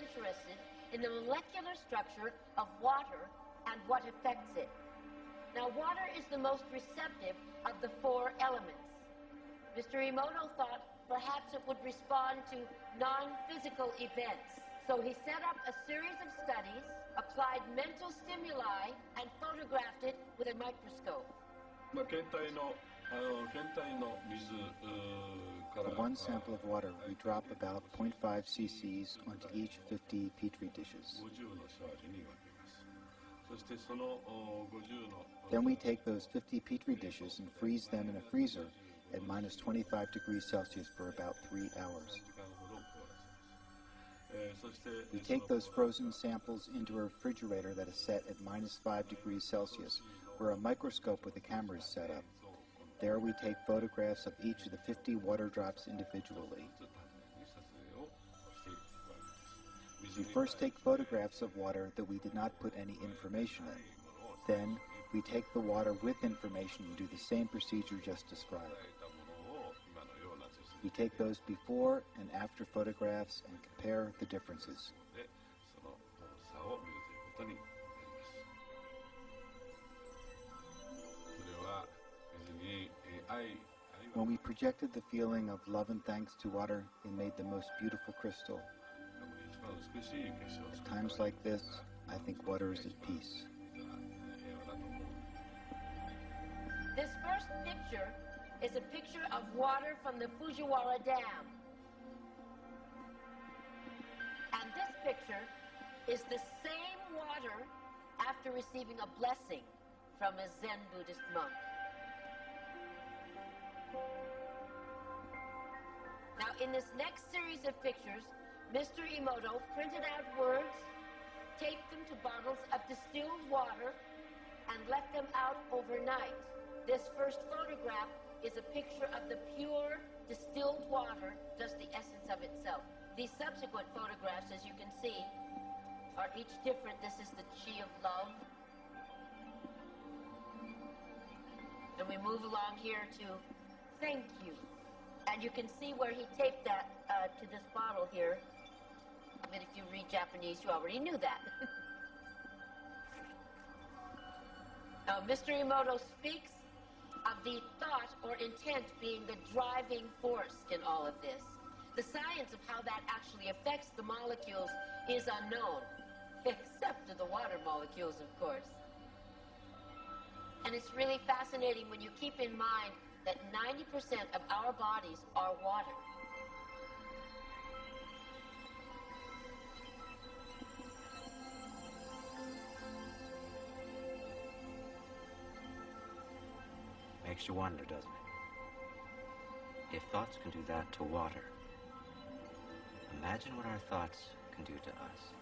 interested in the molecular structure of water and what affects it. Now, water is the most receptive of the four elements. Mr. Emoto thought perhaps it would respond to non-physical events. So he set up a series of studies, applied mental stimuli, and photographed it with a microscope. For one sample of water, we drop about 0.5 cc's onto each 50 petri dishes. Then we take those 50 petri dishes and freeze them in a freezer at minus 25 degrees Celsius for about 3 hours. We take those frozen samples into a refrigerator that is set at minus 5 degrees Celsius, where a microscope with a camera is set up. There we take photographs of each of the 50 water drops individually. We first take photographs of water that we did not put any information in. Then we take the water with information and do the same procedure just described. We take those before and after photographs and compare the differences. When we projected the feeling of love and thanks to water, it made the most beautiful crystal. At times like this, I think water is at peace. This first picture is a picture of water from the Fujiwara Dam. And this picture is the same water after receiving a blessing from a Zen Buddhist monk. Now, in this next series of pictures, Mr. Emoto printed out words, taped them to bottles of distilled water, and left them out overnight. This first photograph is a picture of the pure distilled water, just the essence of itself. These subsequent photographs, as you can see, are each different. This is the chi of love. And we move along here to thank you. And you can see where he taped that to this bottle here. But if you read Japanese, you already knew that. Now, Mr. Emoto speaks of the thought or intent being the driving force in all of this. The science of how that actually affects the molecules is unknown, except to the water molecules, of course. And it's really fascinating when you keep in mind that 90% of our bodies are water. Makes you wonder, doesn't it? If thoughts can do that to water, imagine what our thoughts can do to us.